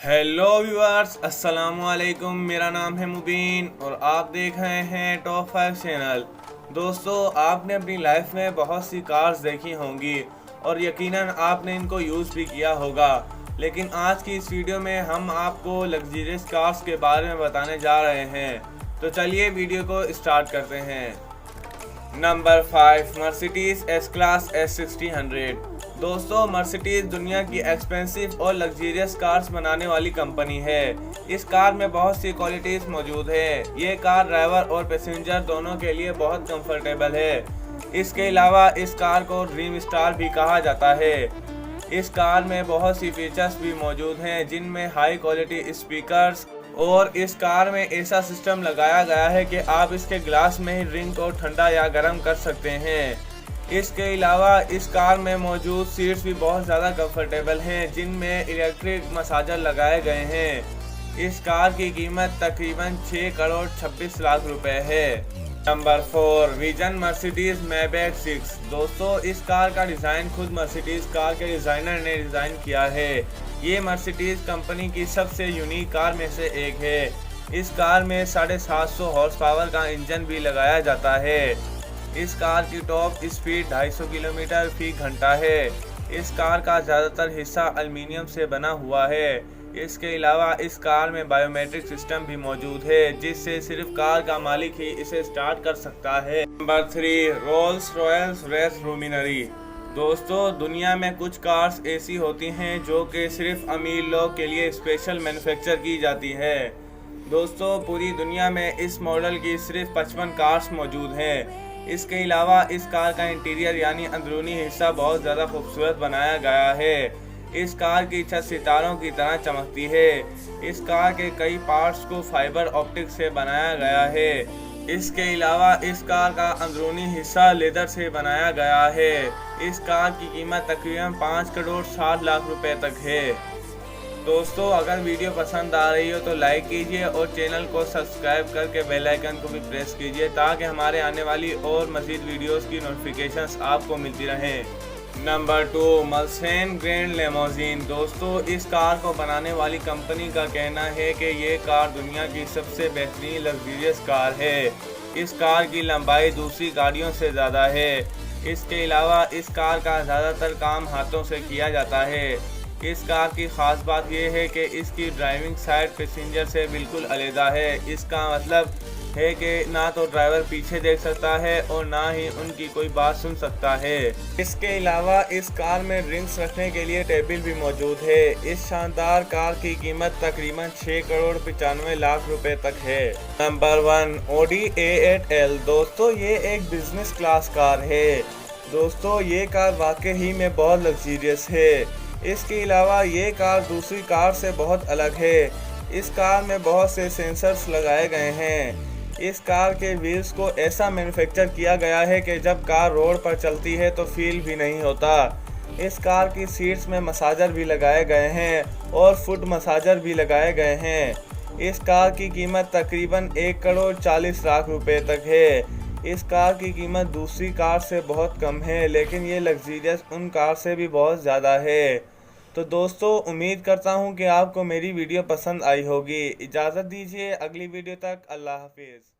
Hello viewers, अस्सलाम वालेकुम। मेरा नाम है मुबीन और आप देख रहे हैं टॉप 5 चैनल। दोस्तों, आपने अपनी लाइफ में बहुत सी कार्स देखी होंगी और यकीनन आपने इनको यूज़ भी किया होगा, लेकिन आज की इस वीडियो में हम आपको लग्जरियस कार्स के बारे में बताने जा रहे हैं। तो चलिए वीडियो को स्टार्ट करते हैं। Number 5, Mercedes S class S6000। दोस्तों, मर्सिडीज दुनिया की एक्सपेंसिव और लग्जरियस कार्स बनाने वाली कंपनी है। इस कार में बहुत सी क्वालिटीज़ मौजूद है। ये कार ड्राइवर और पैसेंजर दोनों के लिए बहुत कंफर्टेबल है। इसके अलावा इस कार को ड्रीम स्टार भी कहा जाता है। इस कार में बहुत सी फीचर्स भी मौजूद हैं, जिनमें हाई क्वालिटी स्पीकर्स और इस कार में ऐसा सिस्टम लगाया गया है कि आप इसके ग्लास में ही ड्रिंक को ठंडा या गर्म कर सकते हैं। इसके अलावा इस कार में मौजूद सीट्स भी बहुत ज़्यादा कंफर्टेबल हैं, जिनमें इलेक्ट्रिक मसाजर लगाए गए हैं। इस कार की कीमत तकरीबन 6 करोड़ 26 लाख रुपए है। Number 4, vision Mercedes Maybach 6। दोस्तों, इस कार का डिज़ाइन खुद मर्सिडीज कार के डिज़ाइनर ने डिज़ाइन किया है। ये मर्सिडीज कंपनी की सबसे यूनिक कार में से एक है। इस कार में 750 हॉर्स पावर का इंजन भी लगाया जाता है। इस कार की टॉप स्पीड 250 किलोमीटर फी घंटा है। इस कार का ज़्यादातर हिस्सा एल्युमिनियम से बना हुआ है। इसके अलावा इस कार में बायोमेट्रिक सिस्टम भी मौजूद है, जिससे सिर्फ कार का मालिक ही इसे स्टार्ट कर सकता है। Number 3, Rolls Royce Wraith Luminary. दोस्तों, दुनिया में कुछ कार्स ऐसी होती हैं जो कि सिर्फ अमीर लोग के लिए स्पेशल मैन्युफैक्चर की जाती है। दोस्तों, पूरी दुनिया में इस मॉडल की सिर्फ 55 कार्स मौजूद हैं। इसके अलावा इस कार का इंटीरियर यानी अंदरूनी हिस्सा बहुत ज़्यादा खूबसूरत बनाया गया है। इस कार की छत सितारों की तरह चमकती है। इस कार के कई पार्ट्स को फाइबर ऑप्टिक से बनाया गया है। इसके अलावा इस कार का अंदरूनी हिस्सा लेदर से बनाया गया है। इस कार की कीमत तकरीबन 5 करोड़ 60 लाख रुपए तक है। दोस्तों, अगर वीडियो पसंद आ रही हो तो लाइक कीजिए और चैनल को सब्सक्राइब करके बेल आइकन को भी प्रेस कीजिए, ताकि हमारे आने वाली और मज़ीद वीडियोस की नोटिफिकेशंस आपको मिलती रहें। Number 2, Mercedes grand limousine. दोस्तों, इस कार को बनाने वाली कंपनी का कहना है कि ये कार दुनिया की सबसे बेहतरीन लग्जरियस कार है। इस कार की लंबाई दूसरी गाड़ियों से ज़्यादा है। इसके अलावा इस कार का ज़्यादातर काम हाथों से किया जाता है। इस कार की ख़ास बात यह है कि इसकी ड्राइविंग साइड पैसेंजर से बिल्कुल अलग है। इसका मतलब है कि ना तो ड्राइवर पीछे देख सकता है और ना ही उनकी कोई बात सुन सकता है। इसके अलावा इस कार में ड्रिंक्स रखने के लिए टेबल भी मौजूद है। इस शानदार कार की कीमत तकरीबन 6 करोड़ 95 लाख रुपए तक है। Number 1, Audi A8L। दोस्तों, ये एक बिजनेस क्लास कार है। दोस्तों, ये कार वाकई ही में बहुत लग्जरियस है। इसके अलावा ये कार दूसरी कार से बहुत अलग है। इस कार में बहुत से सेंसर्स लगाए गए हैं। इस कार के व्हील्स को ऐसा मैन्युफैक्चर किया गया है कि जब कार रोड पर चलती है तो फील भी नहीं होता। इस कार की सीट्स में मसाजर भी लगाए गए हैं और फुट मसाजर भी लगाए गए हैं। इस कार की कीमत तकरीबन 1 करोड़ 40 लाख रुपए तक है। इस कार की कीमत दूसरी कार से बहुत कम है, लेकिन ये लग्जरियस उन कार से भी बहुत ज़्यादा है। तो दोस्तों, उम्मीद करता हूँ कि आपको मेरी वीडियो पसंद आई होगी। इजाज़त दीजिए, अगली वीडियो तक अल्लाह हाफिज़।